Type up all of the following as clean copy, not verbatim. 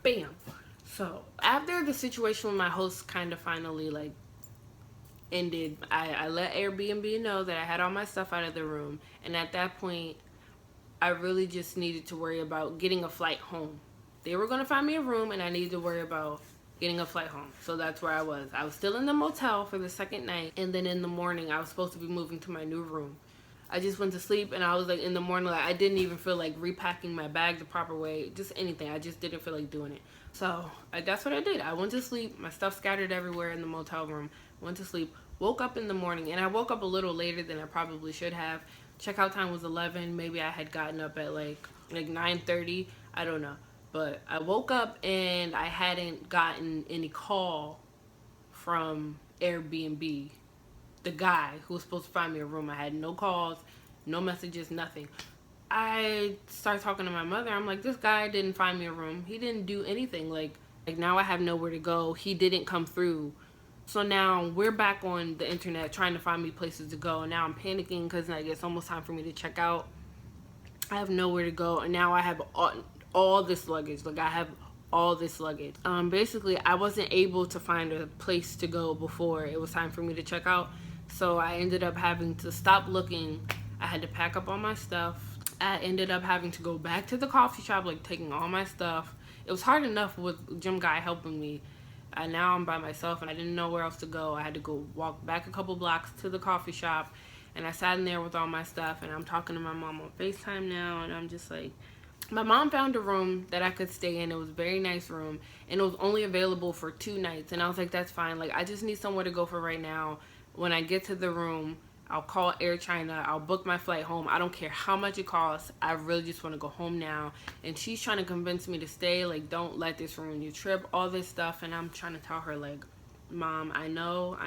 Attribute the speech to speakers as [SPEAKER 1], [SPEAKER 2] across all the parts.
[SPEAKER 1] Bam. So after the situation with my host kind of finally like ended, I let Airbnb know that I had all my stuff out of the room, and at that point I really just needed to worry about getting a flight home. They were going to find me a room, and I needed to worry about getting a flight home. So that's where I was. I was still in the motel for the second night, and then in the morning I was supposed to be moving to my new room. I just went to sleep, and I was like in the morning, like I didn't even feel like repacking my bag the proper way, just anything. I just didn't feel like doing it. So that's what I did. I went to sleep. My stuff scattered everywhere in the motel room. Went to sleep. Woke up in the morning, and I woke up a little later than I probably should have. Checkout time was 11. Maybe I had gotten up at like 9:30. I don't know. But I woke up and I hadn't gotten any call from Airbnb, the guy who was supposed to find me a room. I had no calls, no messages, nothing. I started talking to my mother. I'm like, this guy didn't find me a room. He didn't do anything. Like now I have nowhere to go. He didn't come through. So now we're back on the internet trying to find me places to go. And now I'm panicking because like it's almost time for me to check out. I have nowhere to go, and now I have all this luggage. Like I have all this luggage. Basically, I wasn't able to find a place to go before it was time for me to check out. So I ended up having to stop looking. I had to pack up all my stuff. I ended up having to go back to the coffee shop, like taking all my stuff. It was hard enough with gym guy helping me. And now I'm by myself and I didn't know where else to go. I had to go walk back a couple blocks to the coffee shop, and I sat in there with all my stuff, and I'm talking to my mom on FaceTime now, and I'm just like, my mom found a room that I could stay in. It was a very nice room, and it was only available for 2 nights, and I was like, that's fine. Like, I just need somewhere to go for right now. When I get to the room, I'll call Air China. I'll book my flight home. I don't care how much it costs. I really just want to go home now. And she's trying to convince me to stay. Like, don't let this ruin your trip. All this stuff. And I'm trying to tell her, like, Mom, I know.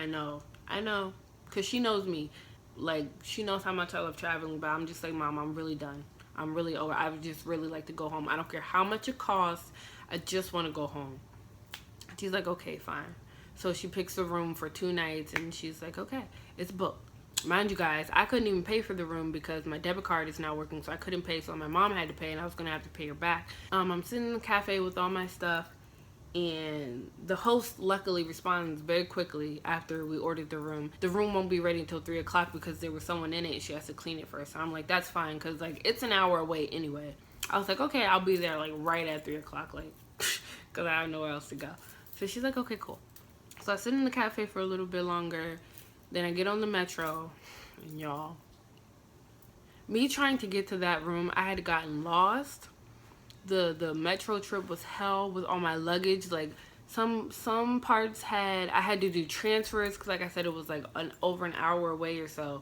[SPEAKER 1] Because she knows me. Like, she knows how much I love traveling. But I'm just like, Mom, I'm really done. I'm really over. I would just really like to go home. I don't care how much it costs. I just want to go home. She's like, okay, fine. So she picks a room for 2 nights. And she's like, okay, it's booked. Mind you guys, I couldn't even pay for the room because my debit card is not working, so I couldn't pay, so my mom had to pay, and I was going to have to pay her back. I'm sitting in the cafe with all my stuff, and the host luckily responds very quickly after we ordered the room. The room won't be ready until 3 o'clock because there was someone in it, and she has to clean it first. So I'm like, that's fine, because like it's an hour away anyway. I was like, okay, I'll be there like right at 3 o'clock, like, because I have nowhere else to go. So she's like, okay, cool. So I sit in the cafe for a little bit longer. Then I get on the metro, and y'all, me trying to get to that room, I had gotten lost. The metro trip was hell with all my luggage. Like some parts I had to do transfers because, like I said, it was like over an hour away or so.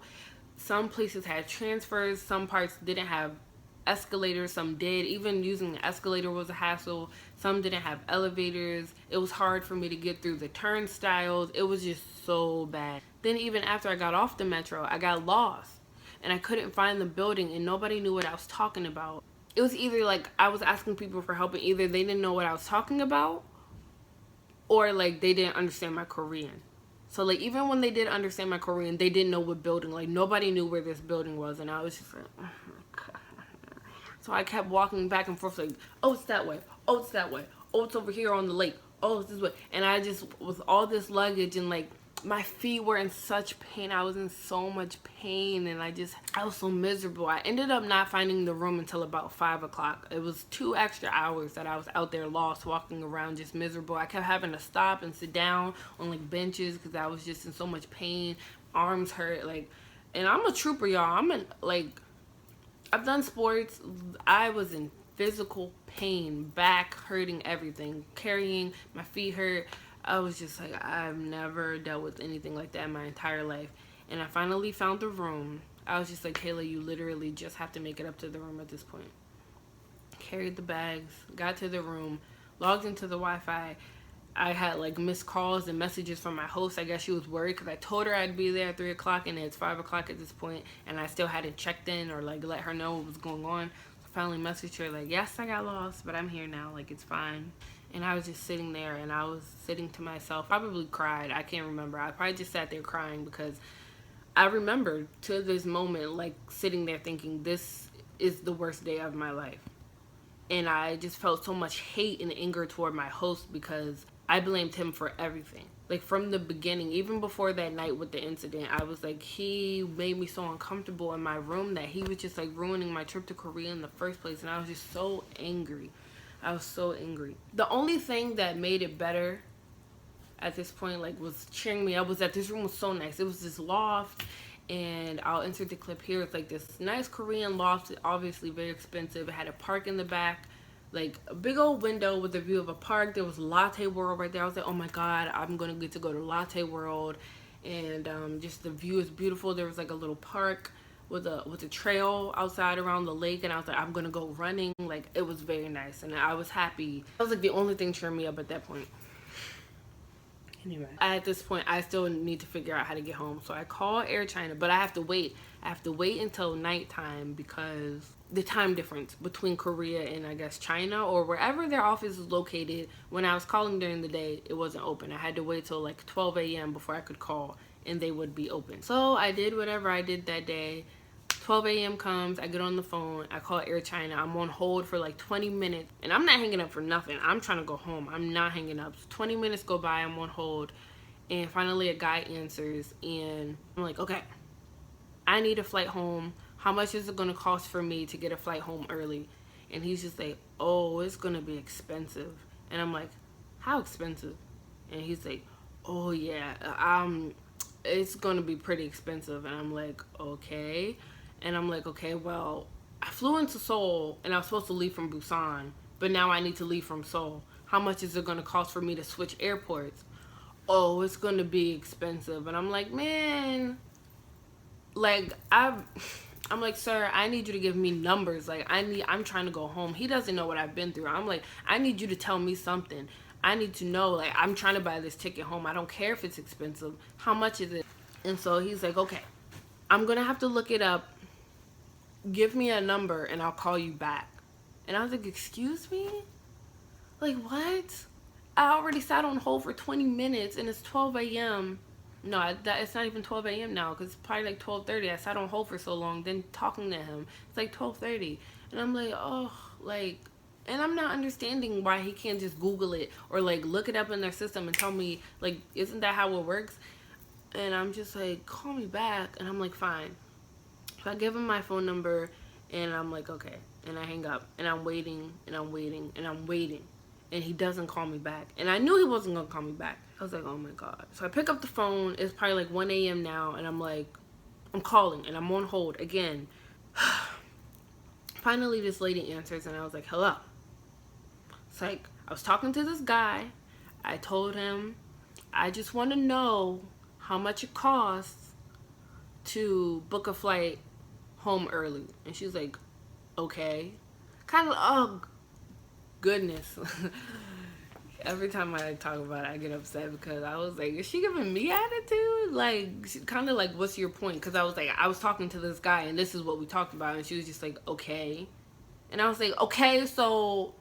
[SPEAKER 1] Some places had transfers. Some parts didn't have escalators. Some did. Even using the escalator was a hassle. Some didn't have elevators. It was hard for me to get through the turnstiles. It was just so bad. Then even after I got off the metro, I got lost. And I couldn't find the building, and nobody knew what I was talking about. It was either like I was asking people for help, and either they didn't know what I was talking about, or like they didn't understand my Korean. So like even when they did understand my Korean, they didn't know what building. Like nobody knew where this building was, and I was just like, oh my God. So I kept walking back and forth like, oh, it's that way. Oh, it's that way. Oh, it's over here on the lake. Oh, it's this way. And I just, with all this luggage and like, my feet were in such pain. I was in so much pain, and I was so miserable. I ended up not finding the room until about 5 o'clock. It was 2 extra hours that I was out there lost, walking around just miserable. I kept having to stop and sit down on like benches because I was just in so much pain. Arms hurt, like, and I'm a trooper, y'all. I've done sports. I was in physical pain, back hurting, everything, carrying, my feet hurt. I was just like, I've never dealt with anything like that in my entire life. And I finally found the room. I was just like, Kayla, you literally just have to make it up to the room at this point. Carried the bags, got to the room, logged into the Wi-Fi. I had like missed calls and messages from my host. I guess she was worried because I told her I'd be there at 3 o'clock, and it's 5 o'clock at this point, and I still hadn't checked in or like let her know what was going on. So I finally messaged her like, yes, I got lost, but I'm here now. Like, it's fine. And I was just sitting there, and I was sitting to myself. Probably cried. I can't remember. I probably just sat there crying because I remember to this moment, like, sitting there thinking, this is the worst day of my life. And I just felt so much hate and anger toward my host because I blamed him for everything. Like from the beginning, even before that night with the incident, I was like, he made me so uncomfortable in my room that he was just like ruining my trip to Korea in the first place. And I was just so angry. I was so angry. The only thing that made it better at this point, like, was cheering me up was that this room was so nice. It was this loft, and I'll insert the clip here. It's like this nice Korean loft, obviously very expensive. It had a park in the back, like a big old window with a view of a park. There was Latte World right there. I was like, oh my god, I'm gonna get to go to Latte World. And just the view is beautiful. There was like a little park with a trail outside around the lake, and I was like, I'm gonna go running. Like, it was very nice, and I was happy. That was like the only thing cheering me up at that point. Anyway, at this point, I still need to figure out how to get home. So I call Air China, but I have to wait. I have to wait until nighttime because the time difference between Korea and, I guess, China or wherever their office is located. When I was calling during the day, it wasn't open. I had to wait till like 12 a.m. before I could call and they would be open. So I did whatever I did that day. 12 a.m. comes, I get on the phone, I call Air China. I'm on hold for like 20 minutes, and I'm not hanging up for nothing. I'm trying to go home. I'm not hanging up. So 20 minutes go by, I'm on hold, and finally a guy answers, and I'm like, okay, I need a flight home. How much is it going to cost for me to get a flight home early? And he's just like, oh, it's going to be expensive. And I'm like, how expensive? And he's like, oh yeah, it's going to be pretty expensive. And I'm like, okay. And I'm like, okay, well, I flew into Seoul and I was supposed to leave from Busan, but now I need to leave from Seoul. How much is it going to cost for me to switch airports? Oh, it's going to be expensive. And I'm like, man, like, I'm like, sir, I need you to give me numbers. Like, I'm trying to go home. He doesn't know what I've been through. I'm like, I need you to tell me something. I need to know, like, I'm trying to buy this ticket home. I don't care if it's expensive. How much is it? And so he's like, okay, I'm going to have to look it up. Give me a number and I'll call you back. And I was like, excuse me? Like, what? I already sat on hold for 20 minutes and it's 12 a.m. No, it's not even 12 a.m. now because it's probably like 12:30. I sat on hold for so long, then talking to him. It's like 12:30. And I'm like, oh, like, and I'm not understanding why he can't just Google it or like look it up in their system and tell me, like, isn't that how it works? And I'm just like, call me back. And I'm like, fine. So I give him my phone number and I'm like, okay. And I hang up and I'm waiting and I'm waiting and I'm waiting. And he doesn't call me back. And I knew he wasn't going to call me back. I was like, oh my God. So I pick up the phone. It's probably like 1 a.m. now. And I'm like, I'm calling and I'm on hold again. Finally, this lady answers and I was like, hello. It's like, I was talking to this guy. I told him, I just want to know how much it costs to book a flight home early. And she's like, okay. Kind of, oh, goodness. Every time I talk about it, I get upset because I was like, is she giving me attitude? Like, kind of like, what's your point? Because I was like, I was talking to this guy and this is what we talked about. And she was just like, okay. And I was like, okay, so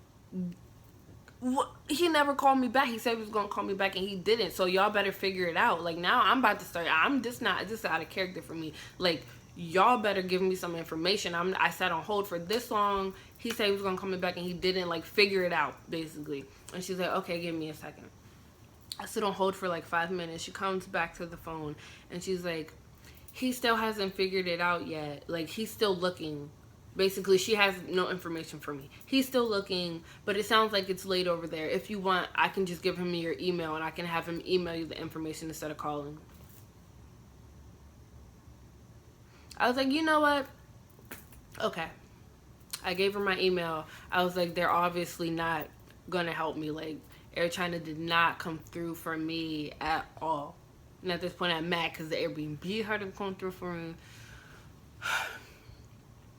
[SPEAKER 1] he never called me back. He said he was going to call me back and he didn't. So y'all better figure it out. Like, now I'm about to start. I'm just not, this is out of character for me. Like, y'all better give me some information. I sat on hold for this long. He said he was going to call me back and he didn't, like, figure it out, basically. And she's like, okay, give me a second. I sit on hold for like 5 minutes. She comes back to the phone and she's like, he still hasn't figured it out yet. Like, he's still looking. Basically, she has no information for me. He's still looking, but it sounds like it's late over there. If you want, I can just give him your email and I can have him email you the information instead of calling. I was like, you know what? Okay. I gave her my email. I was like, they're obviously not gonna help me. Like, Air China did not come through for me at all. And at this point, I'm mad because the Airbnb hadn't come through for me.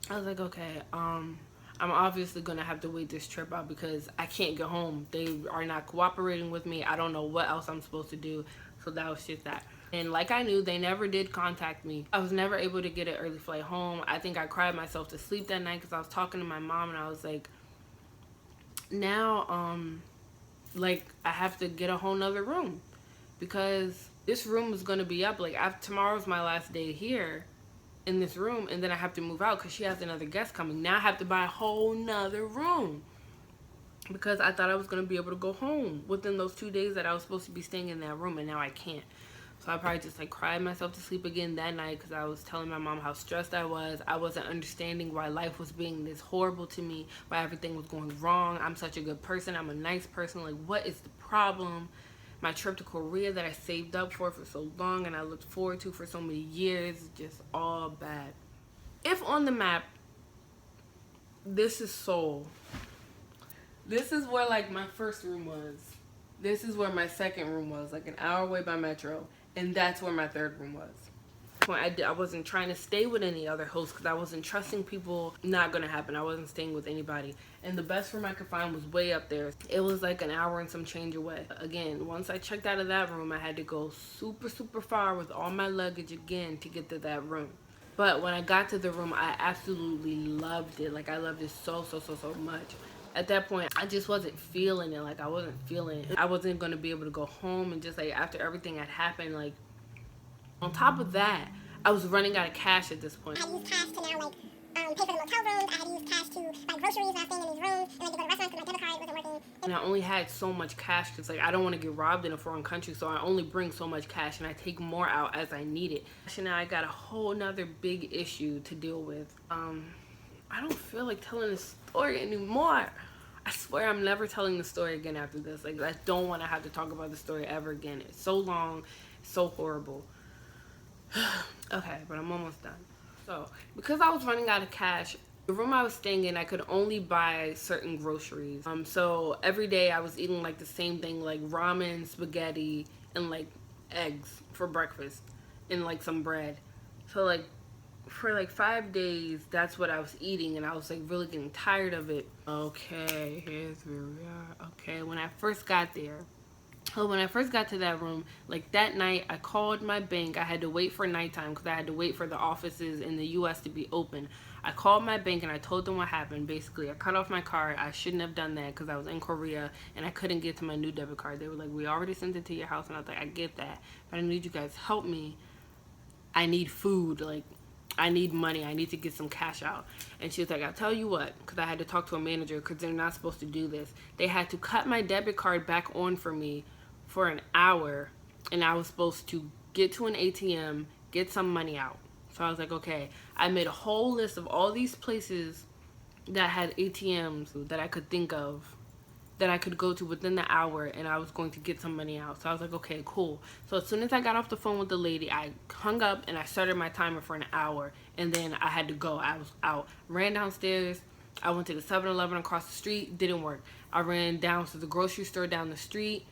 [SPEAKER 1] I was like, okay, I'm obviously gonna have to wait this trip out because I can't get home. They are not cooperating with me. I don't know what else I'm supposed to do. So that was just that. And like I knew, they never did contact me. I was never able to get an early flight home. I think I cried myself to sleep that night because I was talking to my mom and I was like, now, like, I have to get a whole nother room because this room is going to be up. Like, tomorrow's my last day here in this room and then I have to move out because she has another guest coming. Now I have to buy a whole nother room. because I thought I was going to be able to go home within those 2 days that I was supposed to be staying in that room, and now I can't. So I probably just like cried myself to sleep again that night because I was telling my mom how stressed I was. I wasn't understanding why life was being this horrible to me, why everything was going wrong. I'm such a good person. I'm a nice person. Like, what is the problem? My trip to Korea that I saved up for so long and I looked forward to for so many years, just all bad. If on the map, this is Seoul. This is where like my first room was. This is where my second room was, like an hour away by metro, and that's where my third room was. I wasn't trying to stay with any other hosts because I wasn't trusting people. Not gonna happen. I wasn't staying with anybody. And the best room I could find was way up there. It was like an hour and some change away. Again, once I checked out of that room, I had to go super far with all my luggage again to get to that room. But when I got to the room, I absolutely loved it. Like, I loved it so much. At that point, I just wasn't feeling it. Like, I wasn't feeling it. I wasn't going to be able to go home. And just, like, after everything had happened, like, on top of that, I was running out of cash at this point.
[SPEAKER 2] I had used cash to now, like, pay for the motel rooms. I had used cash to buy groceries when I was staying in these rooms. And, like, to go to restaurants because my debit card wasn't working.
[SPEAKER 1] And I only had so much cash because, like, I don't want to get robbed in a foreign country, so I only bring so much cash and I take more out as I need it. So now I got a whole nother big issue to deal with. I don't feel like telling this story anymore. I swear I'm never telling the story again after this. Like, I don't want to have to talk about the story ever again. It's so long, so horrible. Okay, but I'm almost done. So, because I was running out of cash, the room I was staying in, I could only buy certain groceries. So every day I was eating like the same thing, like ramen, spaghetti, and like eggs for breakfast, and like some bread. So like for like 5 days, that's what I was eating, and I was like really getting tired of it. Okay, here's where we are. Okay, when I first got there. So when I first got to that room, like that night, I called my bank. I had to wait for nighttime because I had to wait for the offices in the U.S. to be open. I called my bank and I told them what happened. Basically, I cut off my card. I shouldn't have done that because I was in Korea and I couldn't get to my new debit card. They were like, we already sent it to your house. And I was like, I get that, but I need you guys to help me. I need food. Like, I need money. I need to get some cash out. And she was like, I'll tell you what, because I had to talk to a manager because they're not supposed to do this. They had to cut my debit card back on for me for an hour, and I was supposed to get to an ATM, get some money out. So I was like, okay. I made a whole list of all these places that had ATMs that I could think of that I could go to within the hour, and I was going to get some money out. So I was like, okay, cool. So as soon as I got off the phone with the lady, I hung up and I started my timer for an hour, and then I had to go. I was out, ran downstairs. I went to the 7-Eleven across the street, didn't work. I ran down to the grocery store down the street.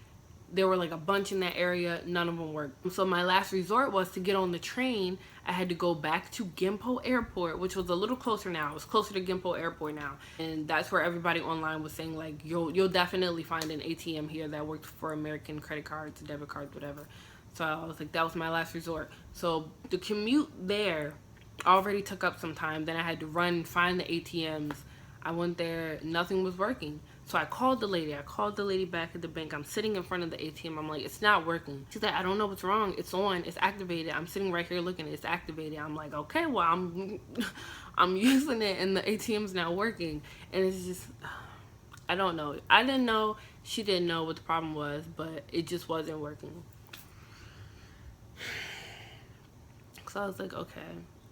[SPEAKER 1] There were like a bunch in that area. None of them worked. So my last resort was to get on the train. I had to go back to Gimpo Airport, which was a little closer now. It was closer to Gimpo Airport now. And that's where everybody online was saying, like, you'll definitely find an ATM here that worked for American credit cards, debit cards, whatever. So I was like, that was my last resort. So the commute there already took up some time. Then I had to run, find the ATMs. I went there, nothing was working. So I called the lady. I called the lady back at the bank. I'm sitting in front of the ATM. I'm like, it's not working. She's like, I don't know what's wrong. It's on. It's activated. I'm sitting right here looking. It's activated. I'm like, okay, well, I'm using it, and the ATM's not working. And it's just, I don't know. I didn't know. She didn't know what the problem was, but it just wasn't working. So I was like, okay.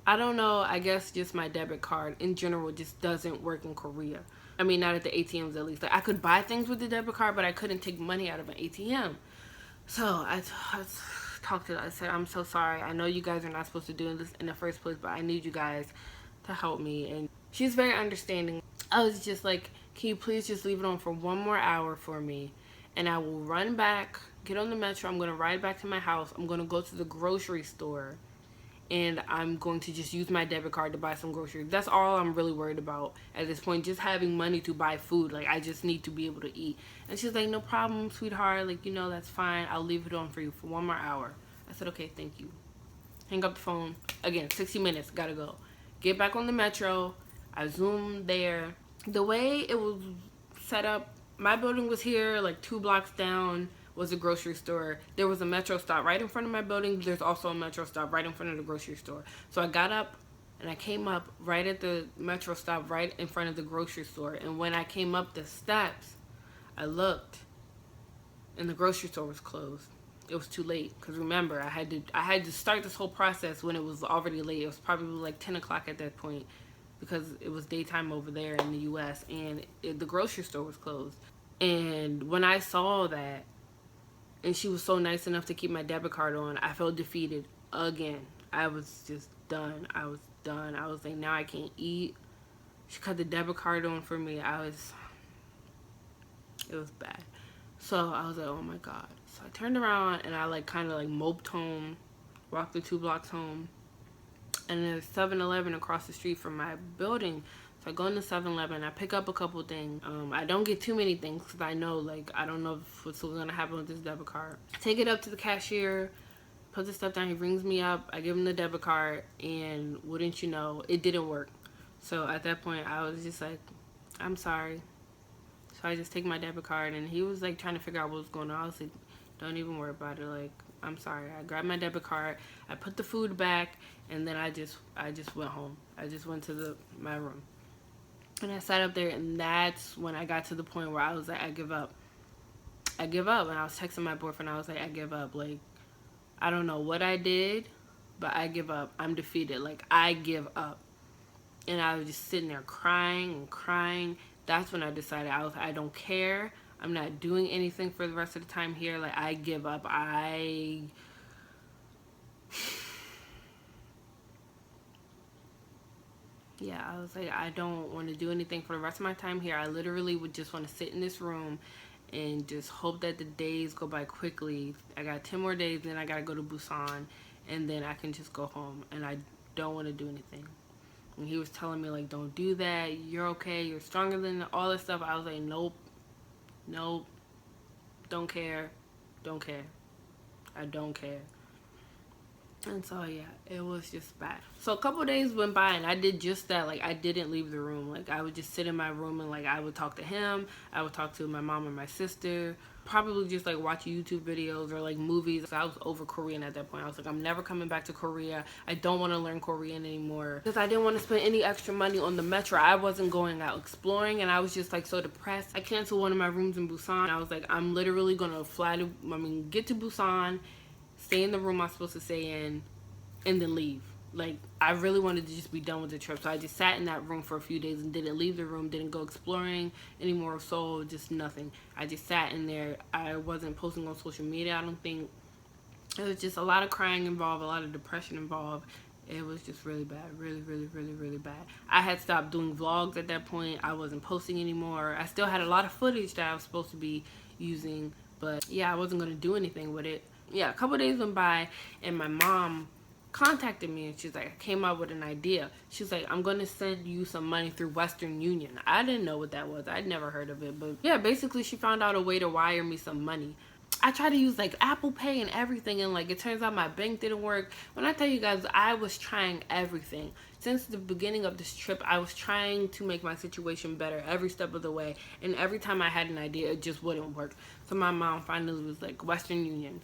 [SPEAKER 1] I don't know. I guess just my debit card in general just doesn't work in Korea. I mean, not at the ATMs at least. Like, I could buy things with the debit card, but I couldn't take money out of an ATM. So I talked to her. I said, I'm so sorry. I know you guys are not supposed to do this in the first place, but I need you guys to help me. And she's very understanding. I was just like, can you please just leave it on for one more hour for me? And I will run back, get on the metro. I'm going to ride back to my house. I'm going to go to the grocery store. And I'm going to just use my debit card to buy some groceries. That's all I'm really worried about at this point. Just having money to buy food. Like, I just need to be able to eat. And she's like, no problem, sweetheart. Like, that's fine. I'll leave it on for you for one more hour. I said, okay, thank you. Hang up the phone. Again, 60 minutes. Gotta go. Get back on the metro. I zoomed there. The way it was set up, my building was here, like 2 blocks down was a grocery store. There was a metro stop right in front of my building. There's also a metro stop right in front of the grocery store. So I got up and I came up right at the metro stop right in front of the grocery store. And when I came up the steps, I looked, and the grocery store was closed. It was too late because remember, I had to start this whole process when it was already late. It was probably like 10 o'clock at that point because it was daytime over there in the U.S. and the grocery store was closed. And when I saw that, and she was so nice enough to keep my debit card on, I felt defeated again. I was just done. I was done. I was like, now I can't eat. She cut the debit card on for me. It was bad. So I was like, oh my God. So I turned around and I like kind of like moped home, walked the 2 blocks home. And there's 7-Eleven across the street from my building. So I go into 7-Eleven, I pick up a couple things. I don't get too many things because I know, like, I don't know what's going to happen with this debit card. I take it up to the cashier, put the stuff down, he rings me up, I give him the debit card, and wouldn't you know, it didn't work. So at that point, I was just like, I'm sorry. So I just take my debit card, and he was like trying to figure out what was going on. I was like, don't even worry about it. Like, I'm sorry. I grabbed my debit card, I put the food back, and then I just went home. I just went to my room. And I sat up there, and that's when I got to the point where I was like, I give up. I give up. And I was texting my boyfriend. I was like, I give up. Like, I don't know what I did, but I give up. I'm defeated. Like, I give up. And I was just sitting there crying and crying. That's when I decided I don't care. I'm not doing anything for the rest of the time here. Like, I give up. Yeah, I was like, I don't want to do anything for the rest of my time here. I literally would just want to sit in this room and just hope that the days go by quickly. I got 10 more days, then I got to go to Busan, and then I can just go home. And I don't want to do anything. And he was telling me, like, don't do that. You're okay. You're stronger than all this stuff. I was like, nope. Nope. Don't care. Don't care. I don't care. And so, yeah, it was just bad. So a couple of days went by, and I did just that. Like, I didn't leave the room. Like, I would just sit in my room, and, like, I would talk to him. I would talk to my mom and my sister. Probably just, like, watch YouTube videos or, like, movies. So I was over Korean at that point. I was like, I'm never coming back to Korea. I don't want to learn Korean anymore. Because I didn't want to spend any extra money on the metro. I wasn't going out exploring, and I was just, like, so depressed. I canceled one of my rooms in Busan. I was like, I'm literally going to get to Busan, stay in the room I'm supposed to stay in, and then leave. Like, I really wanted to just be done with the trip. So I just sat in that room for a few days and didn't leave the room, didn't go exploring anymore, so just nothing. I just sat in there. I wasn't posting on social media, I don't think. It was just a lot of crying involved, a lot of depression involved. It was just really bad. Really, really, really, really bad. I had stopped doing vlogs at that point. I wasn't posting anymore. I still had a lot of footage that I was supposed to be using, but yeah, I wasn't going to do anything with it. Yeah, a couple days went by, and my mom contacted me, and she's like, I came up with an idea. She's like, I'm going to send you some money through Western Union. I didn't know what that was. I'd never heard of it, but yeah, basically she found out a way to wire me some money. I tried to use like Apple Pay and everything, and like it turns out my bank didn't work. When I tell you guys, I was trying everything. Since the beginning of this trip, I was trying to make my situation better every step of the way, and every time I had an idea, it just wouldn't work. So my mom finally was like, Western Union.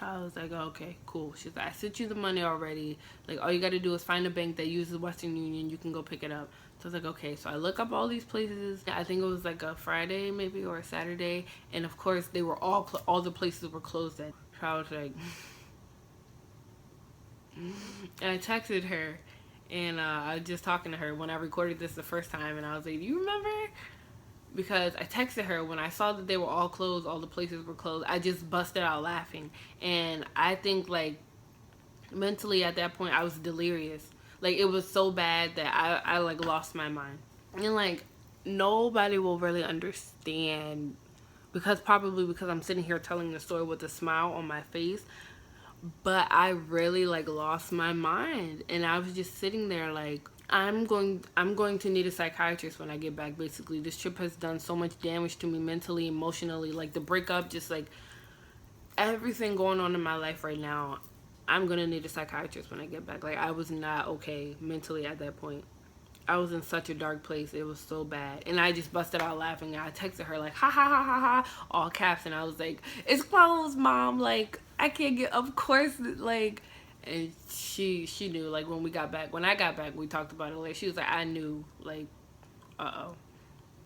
[SPEAKER 1] I was like, oh, okay, cool. She's like, I sent you the money already. Like, all you got to do is find a bank that uses Western Union. You can go pick it up. So I was like, okay. So I look up all these places. I think it was like a Friday maybe or a Saturday. And of course, they were all the places were closed at. So I was like, and I texted her. And I was just talking to her when I recorded this the first time. And I was like, do you remember? Because I texted her when I saw that they were all closed, all the places were closed. I just busted out laughing. And I think, like, mentally at that point, I was delirious. Like, it was so bad that I like, lost my mind. And, like, nobody will really understand probably because I'm sitting here telling the story with a smile on my face. But I really, like, lost my mind. And I was just sitting there, like, I'm going to need a psychiatrist when I get back. Basically, this trip has done so much damage to me mentally, emotionally, like the breakup, just like everything going on in my life right now. I'm gonna need a psychiatrist when I get back. Like, I was not okay mentally at that point. I was in such a dark place. It was so bad. And I just busted out laughing. And I texted her like, ha ha ha ha ha, all caps. And I was like, it's closed, Mom. Like, I can't get, of course, like. And she knew, like, when I got back, we talked about it. Like, she was like, I knew, like, uh-oh.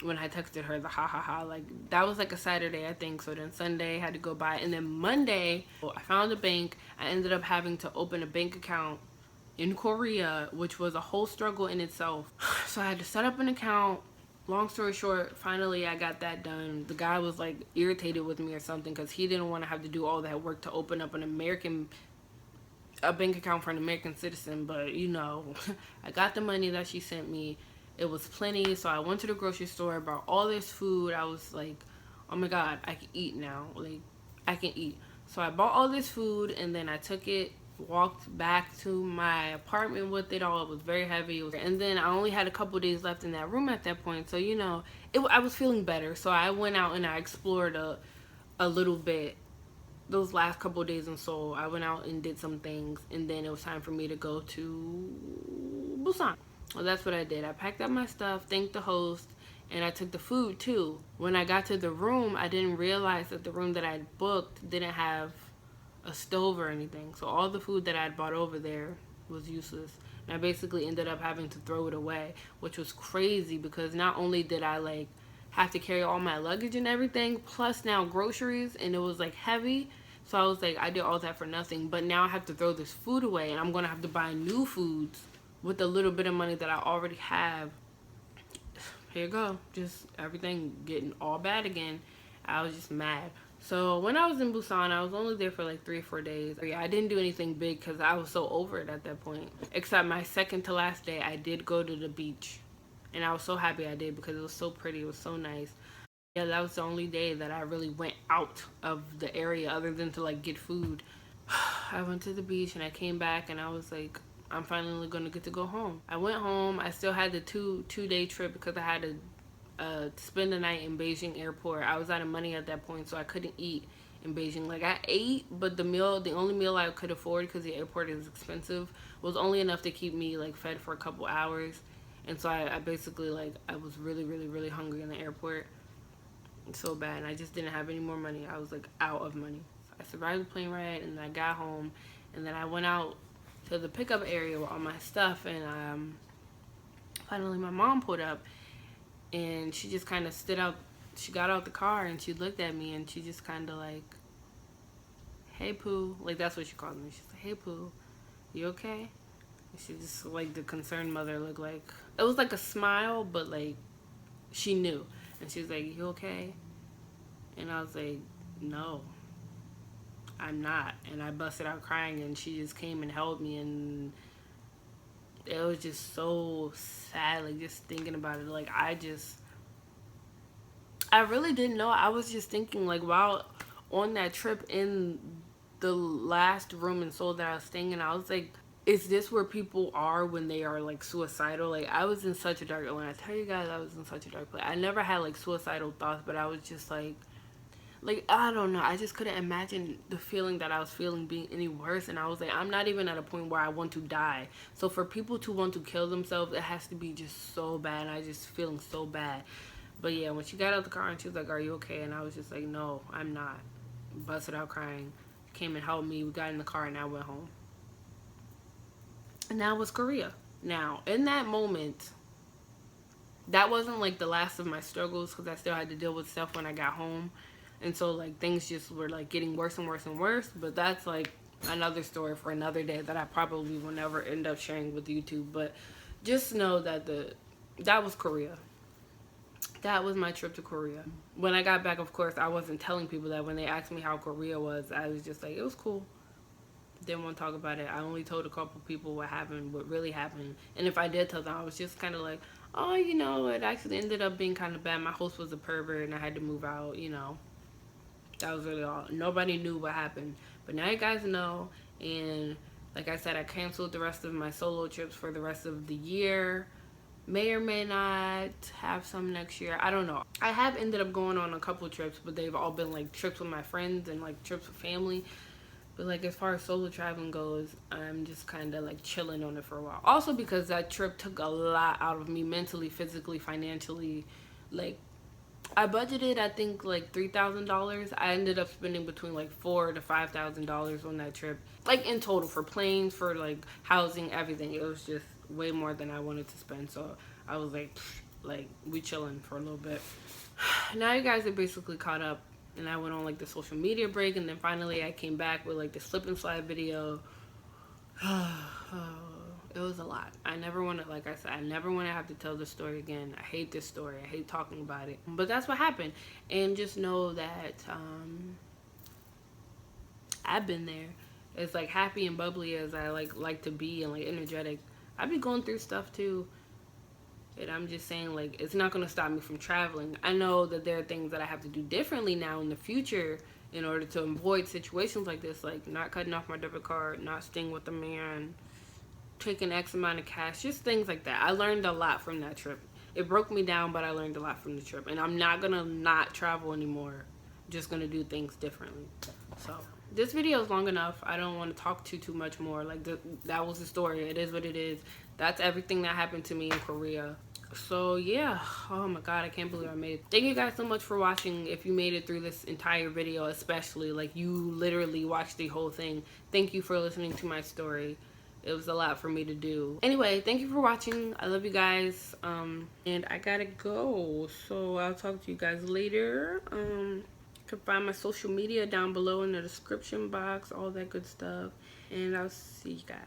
[SPEAKER 1] when I texted her the ha ha ha. Like, that was like a Saturday, I think. So then Sunday had to go by. And then Monday, I found a bank. I ended up having to open a bank account in Korea, which was a whole struggle in itself. So I had to set up an account. Long story short, finally I got that done. The guy was like irritated with me or something because he didn't want to have to do all that work to open up a bank account for an American citizen. But you know, I got the money that she sent me. It was plenty. So I went to the grocery store, bought all this food. I was like, oh my god, I can eat now. Like, I can eat. So I bought all this food, and then I took it, walked back to my apartment with it all. It was very heavy. And then I only had a couple days left in that room at that point. So, you know, I was feeling better. So I went out and I explored a little bit those last couple of days in Seoul. I went out and did some things, and then it was time for me to go to Busan. Well, that's what I did. I packed up my stuff, thanked the host, and I took the food too. When I got to the room, I didn't realize that the room that I booked didn't have a stove or anything. So all the food that I had bought over there was useless. And I basically ended up having to throw it away, which was crazy because not only did I like have to carry all my luggage and everything, plus now groceries, and it was like heavy. So I was like, I did all that for nothing. But now I have to throw this food away, and I'm gonna have to buy new foods with the little bit of money that I already have. Here you go, just everything getting all bad again. I was just mad. So when I was in Busan, I was only there for like 3 or 4 days. I didn't do anything big because I was so over it at that point. Except my second to last day, I did go to the beach. And I was so happy I did because it was so pretty. It was so nice. Yeah, that was the only day that I really went out of the area other than to like get food. I went to the beach and I came back and I was like, I'm finally gonna get to go home. I went home. I still had the two-day trip because I had to spend the night in Beijing airport. I was out of money at that point, so I couldn't eat in Beijing. Like, I ate, but the only meal I could afford because the airport is expensive was only enough to keep me like fed for a couple hours. And so I basically like I was really really really hungry in the airport, so bad, and I just didn't have any more money. I was like out of money. So I survived the plane ride, and then I got home, and then I went out to the pickup area with all my stuff, and finally my mom pulled up, and she just kind of stood out. She got out the car and she looked at me and she just kind of like, hey Pooh, like that's what she called me. She's like, hey Pooh, you okay? And she just like the concerned mother looked like. It was like a smile, but like she knew. And she was like, you okay? And I was like, no, I'm not. And I busted out crying, and she just came and held me, and it was just so sad, like just thinking about it. Like I really didn't know. I was just thinking, like, while on that trip in the last room in Seoul that I was staying in, I was like, is this where people are when they are like suicidal? Like, I was in such a dark, when I tell you guys I was in such a dark place. I never had like suicidal thoughts, but I was just like I don't know, I just couldn't imagine the feeling that I was feeling being any worse. And I was like, I'm not even at a point where I want to die. So for people to want to kill themselves, it has to be just so bad. I just feeling so bad. But yeah, when she got out the car and she was like, are you okay? And I was just like, no, I'm not. Busted out crying. Came and helped me. We got in the car and I went home. And that was Korea. Now, in that moment, that wasn't like the last of my struggles because I still had to deal with stuff when I got home. And so like things just were like getting worse and worse and worse. But that's like another story for another day that I probably will never end up sharing with YouTube. But just know that that was Korea. That was my trip to Korea. When I got back, of course, I wasn't telling people that. When they asked me how Korea was, I was just like, it was cool. Didn't want to talk about it. I only told a couple people what happened, what really happened. And if I did tell them, I was just kind of like, oh, you know, it actually ended up being kind of bad. My host was a pervert and I had to move out, you know. That was really all. Nobody knew what happened. But now you guys know. And like I said, I canceled the rest of my solo trips for the rest of the year. May or may not have some next year. I don't know. I have ended up going on a couple trips, but they've all been like trips with my friends and like trips with family. But like as far as solo traveling goes, I'm just kind of like chilling on it for a while. Also because that trip took a lot out of me mentally, physically, financially. Like I budgeted, I think like $3,000. I ended up spending between like $4,000 to $5,000 on that trip, like in total, for planes, for like housing, everything. It was just way more than I wanted to spend. So I was like, Like, we chilling for a little bit. Now you guys are basically caught up, and I went on like the social media break, and then finally I came back with like the slip and slide video. It was a lot. I never want to, like I said, I never want to have to tell this story again. I hate this story. I hate talking about it. But that's what happened. And just know that I've been there. As like happy and bubbly as I like to be and like energetic, I've been going through stuff too. And I'm just saying, like, it's not going to stop me from traveling. I know that there are things that I have to do differently now in the future in order to avoid situations like this, like not cutting off my debit card, not staying with a man, taking X amount of cash, just things like that. I learned a lot from that trip. It broke me down, but I learned a lot from the trip. And I'm not going to not travel anymore. I'm just going to do things differently. So this video is long enough. I don't want to talk too much more. Like, that was the story. It is what it is. That's everything that happened to me in Korea. So yeah, oh my god, I can't believe I made it. Thank you guys so much for watching. If you made it through this entire video, especially, like, you literally watched the whole thing, thank you for listening to my story. It was a lot for me to do. Anyway, thank you for watching. I love you guys, and I gotta go, so I'll talk to you guys later. You can find my social media down below in the description box, all that good stuff, and I'll see you guys.